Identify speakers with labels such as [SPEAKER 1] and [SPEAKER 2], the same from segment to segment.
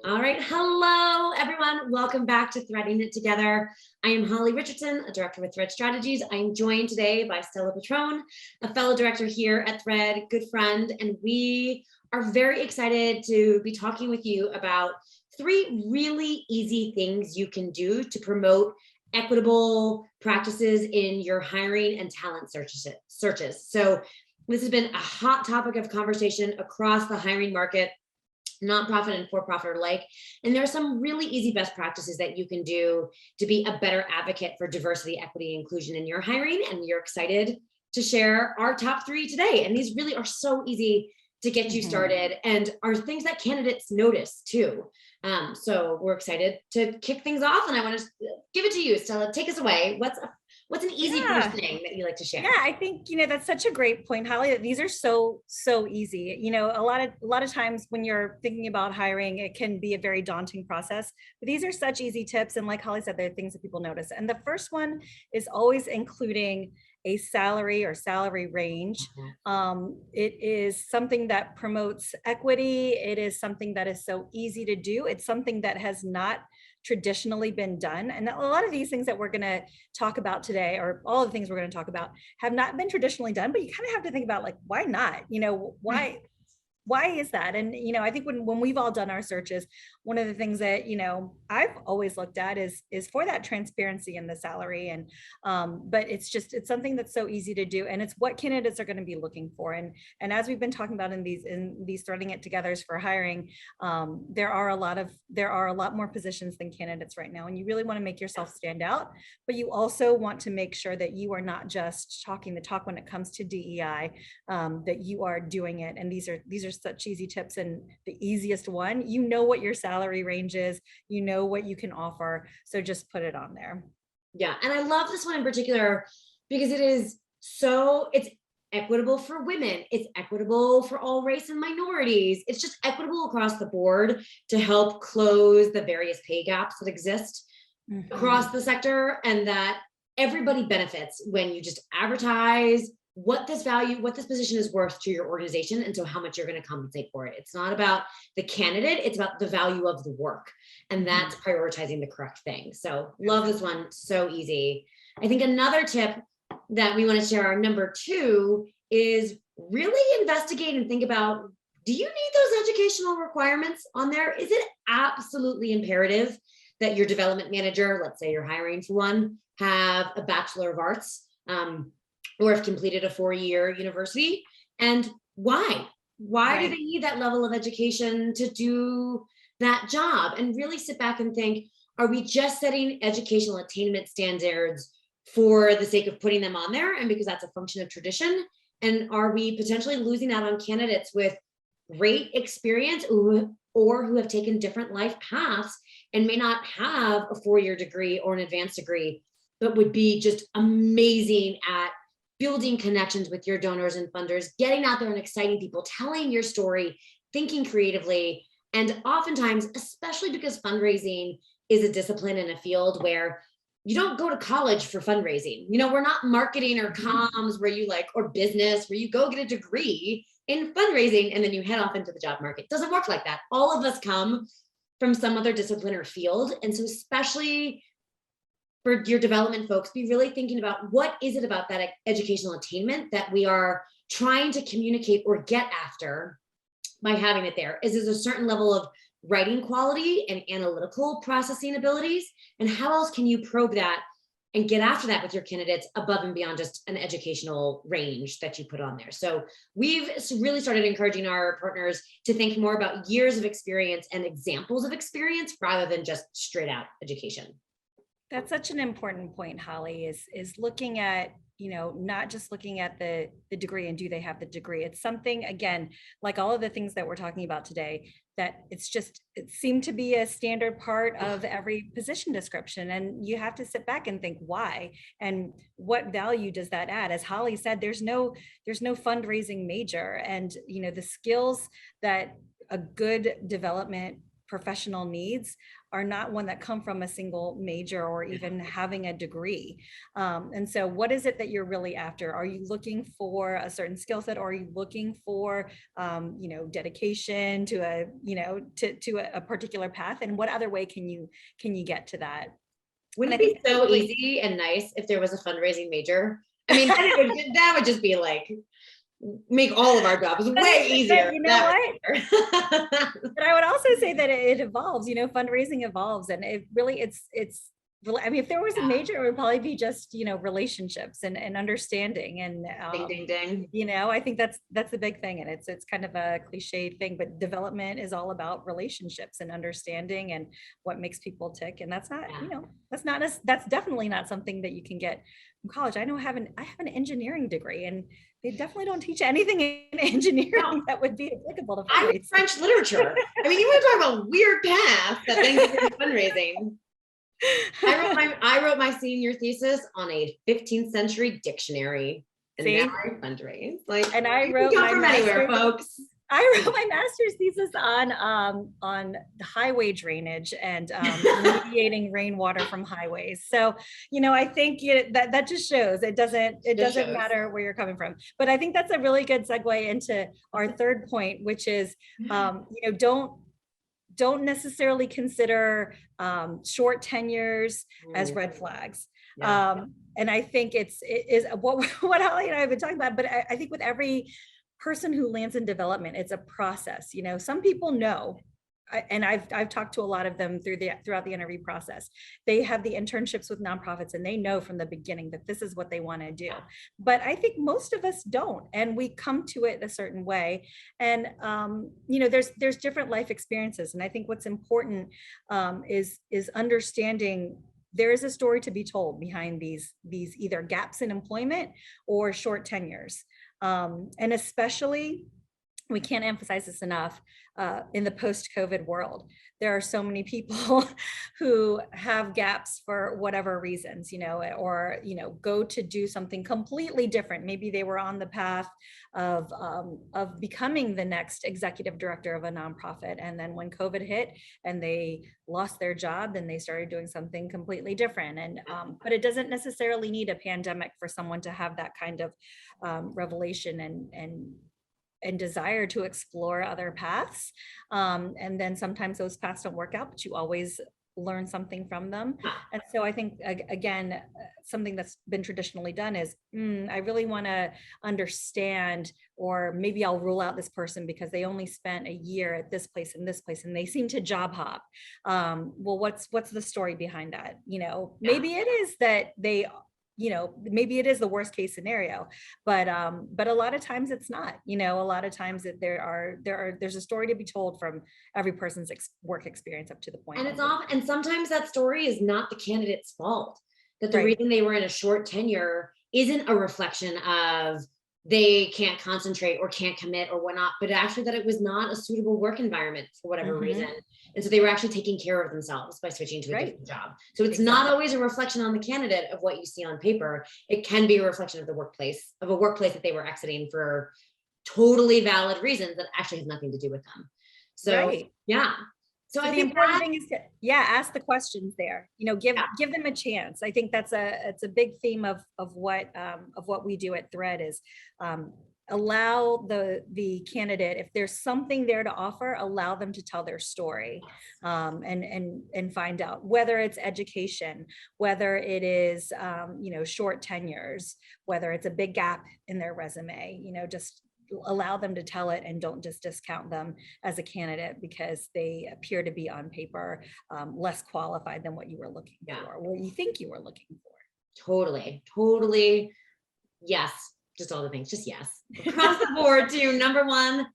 [SPEAKER 1] All right. Hello, everyone. Welcome back to Threading It Together. I am Holly Richardson, a director with Thread Strategies. I am joined today by Stella Patron, a fellow director here at Thread, good friend, and we are very excited to be talking with you about 3 really easy things you can do to promote equitable practices in your hiring and talent searches. So this has been a hot topic of conversation across the hiring market, nonprofit and for-profit alike. And there are some really easy best practices that you can do to be a better advocate for diversity, equity, and inclusion in your hiring. And you're excited to share our top 3 today. And these really are so easy to get you started and are things that candidates notice too. So we're excited to kick things off, and I want to give it to you, Stella. Take us away. What's an easy first thing that you like to share?
[SPEAKER 2] Yeah, I think, that's such a great point, Holly, that these are so easy. A lot of times when you're thinking about hiring, it can be a very daunting process, but these are such easy tips. And like Holly said, they're things that people notice. And the first one is always including a salary or salary range. It is something that promotes equity. It is something that is so easy to do. It's something that has not traditionally been done. And a lot of these things that we're going to talk about today, or all of the things we're going to talk about, have not been traditionally done, but you kind of have to think about, like, why not? Why is that? And, I think when we've all done our searches, one of the things that, I've always looked at is for that transparency in the salary. And, but it's something that's so easy to do. And it's what candidates are going to be looking for. And as we've been talking about in these Threading It Togethers for hiring, there are a lot more positions than candidates right now. And you really want to make yourself stand out, but you also want to make sure that you are not just talking the talk when it comes to DEI, that you are doing it. And these are such easy tips. And the easiest one, what your salary range is, what you can offer. So just put it on there.
[SPEAKER 1] Yeah. And I love this one in particular because it's equitable for women. It's equitable for all race and minorities. It's just equitable across the board to help close the various pay gaps that exist across the sector, and that everybody benefits when you just advertise what this position is worth to your organization, and so how much you're going to compensate for it. It's not about the candidate, it's about the value of the work, and that's prioritizing the correct thing. So love this one, so easy. I think another tip that we want to share, our number 2, is really investigate and think about, do you need those educational requirements on there? Is it absolutely imperative that your development manager, let's say you're hiring for one, have a Bachelor of Arts, or have completed a 4-year university? And why do they need that level of education to do that job? And really sit back and think, are we just setting educational attainment standards for the sake of putting them on there, and because that's a function of tradition? And are we potentially losing out on candidates with great experience or who have taken different life paths and may not have a 4-year degree or an advanced degree, but would be just amazing at building connections with your donors and funders, getting out there and exciting people, telling your story, thinking creatively. And oftentimes, especially because fundraising is a discipline in a field where you don't go to college for fundraising. We're not marketing or comms or business where you go get a degree in fundraising and then you head off into the job market. It doesn't work like that. All of us come from some other discipline or field. And so especially for your development folks, be really thinking about, what is it about that educational attainment that we are trying to communicate or get after by having it there? Is there a certain level of writing quality and analytical processing abilities? And how else can you probe that and get after that with your candidates above and beyond just an educational range that you put on there? So we've really started encouraging our partners to think more about years of experience and examples of experience rather than just straight out education.
[SPEAKER 2] That's such an important point, Holly, is looking at, not just looking at the degree and do they have the degree. It's something, again, like all of the things that we're talking about today, that it seemed to be a standard part of every position description. And you have to sit back and think, why and what value does that add? As Holly said, there's no fundraising major, and the skills that a good development professional needs are not one that come from a single major or even having a degree. And so what is it that you're really after? Are you looking for a certain skill set, or are you looking for, dedication to a, to a particular path? And what other way can you get to that?
[SPEAKER 1] Wouldn't
[SPEAKER 2] And I
[SPEAKER 1] it
[SPEAKER 2] think
[SPEAKER 1] be so
[SPEAKER 2] really,
[SPEAKER 1] easy and nice if there was a fundraising major? I mean, that would just be like, make all of our jobs way easier.
[SPEAKER 2] you know what?
[SPEAKER 1] That
[SPEAKER 2] But I would also say that it evolves, fundraising evolves, and it really, I mean, if there was a
[SPEAKER 1] Yeah.
[SPEAKER 2] major, it would probably be just, relationships and understanding. And,
[SPEAKER 1] Ding, ding, ding.
[SPEAKER 2] I think that's the big thing. And it's kind of a cliche thing, but development is all about relationships and understanding and what makes people tick. And that's not,
[SPEAKER 1] Yeah.
[SPEAKER 2] that's definitely not something that you can get from college. I have an engineering degree, and they definitely don't teach anything in engineering
[SPEAKER 1] No.
[SPEAKER 2] that would be applicable to
[SPEAKER 1] I'm
[SPEAKER 2] fundraising.
[SPEAKER 1] French literature. I mean, you want to talk about weird paths that then get into fundraising. I wrote my senior thesis on a 15th century dictionary, and
[SPEAKER 2] See?
[SPEAKER 1] now I fundraise. Like,
[SPEAKER 2] And I
[SPEAKER 1] you
[SPEAKER 2] wrote
[SPEAKER 1] can
[SPEAKER 2] my
[SPEAKER 1] come from anywhere,
[SPEAKER 2] master's.
[SPEAKER 1] folks.
[SPEAKER 2] I wrote my master's thesis on highway drainage and remediating rainwater from highways. So, I think that just shows it doesn't matter where you're coming from. But I think that's a really good segue into our third point, which is, don't necessarily consider short tenures as red flags.
[SPEAKER 1] Yeah.
[SPEAKER 2] And I think it is what Holly and I have been talking about. But I think with every person who lands in development, it's a process. Some people know, and I've talked to a lot of them throughout the interview process. They have the internships with nonprofits, and they know from the beginning that this is what they want to do. But I think most of us don't, and we come to it a certain way. And there's different life experiences, and I think what's important is understanding there is a story to be told behind these either gaps in employment or short tenures. And especially, we can't emphasize this enough, in the post-COVID world, there are so many people who have gaps for whatever reasons, or, go to do something completely different. Maybe they were on the path of becoming the next executive director of a nonprofit. And then when COVID hit and they lost their job, then they started doing something completely different. And, but it doesn't necessarily need a pandemic for someone to have that kind of revelation and desire to explore other paths. And then sometimes those paths don't work out, but you always learn something from them. And so I think, again, something that's been traditionally done is, I really want to understand, or maybe I'll rule out this person because they only spent a year at this place and this place, and they seem to job hop. Well, what's the story behind that? Maybe it is that they, maybe it is the worst case scenario, but a lot of times it's not. A lot of times that there's a story to be told from every person's work experience up to the point.
[SPEAKER 1] And sometimes that story is not the candidate's fault. That the
[SPEAKER 2] Right.
[SPEAKER 1] reason they were in a short tenure isn't a reflection of they can't concentrate or can't commit or whatnot, but actually that it was not a suitable work environment for whatever reason. And so they were actually taking care of themselves by switching to a different job. So it's not always a reflection on the candidate of what you see on paper. It can be a reflection of the workplace, of a workplace that they were exiting for totally valid reasons that actually has nothing to do with them. So yeah. So I
[SPEAKER 2] the
[SPEAKER 1] think
[SPEAKER 2] important thing is to, ask the questions there, give them a chance. I think it's a big theme of what we do at Thread is, allow the candidate, if there's something there to offer, allow them to tell their story, and find out whether it's education, whether it is, short tenures, whether it's a big gap in their resume, just allow them to tell it, and don't just discount them as a candidate because they appear to be on paper less qualified than what you were looking for, what you think you were looking for.
[SPEAKER 1] Totally. Yes. Just all the things, just yes. Across the board to number one,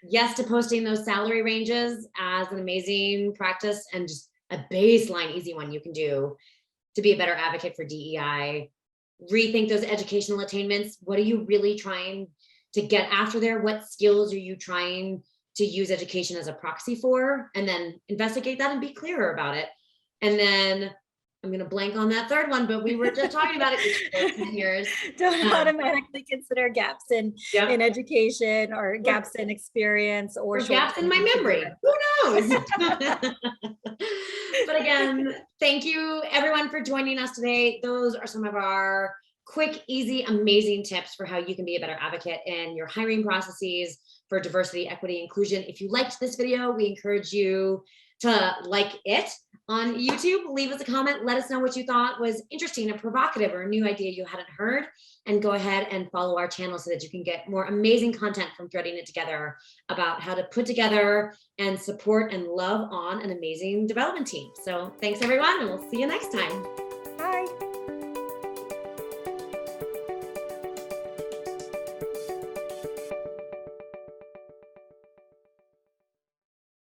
[SPEAKER 1] yes to posting those salary ranges as an amazing practice, and just a baseline easy one you can do to be a better advocate for DEI. Rethink those educational attainments. What are you really trying to get after there? What skills are you trying to use education as a proxy for? And then investigate that and be clearer about it. And then I'm gonna blank on that third one, but we were just talking about it. Tenures.
[SPEAKER 2] Don't automatically consider gaps
[SPEAKER 1] Yeah.
[SPEAKER 2] in education or gaps in experience or
[SPEAKER 1] Or gaps in my memory. Who knows? But again, thank you everyone for joining us today. Those are some of our quick, easy, amazing tips for how you can be a better advocate in your hiring processes for diversity, equity, inclusion. If you liked this video, we encourage you to like it on YouTube. Leave us a comment. Let us know what you thought was interesting or provocative or a new idea you hadn't heard. And go ahead and follow our channel so that you can get more amazing content from Threading It Together about how to put together and support and love on an amazing development team. So thanks everyone, and we'll see you next time.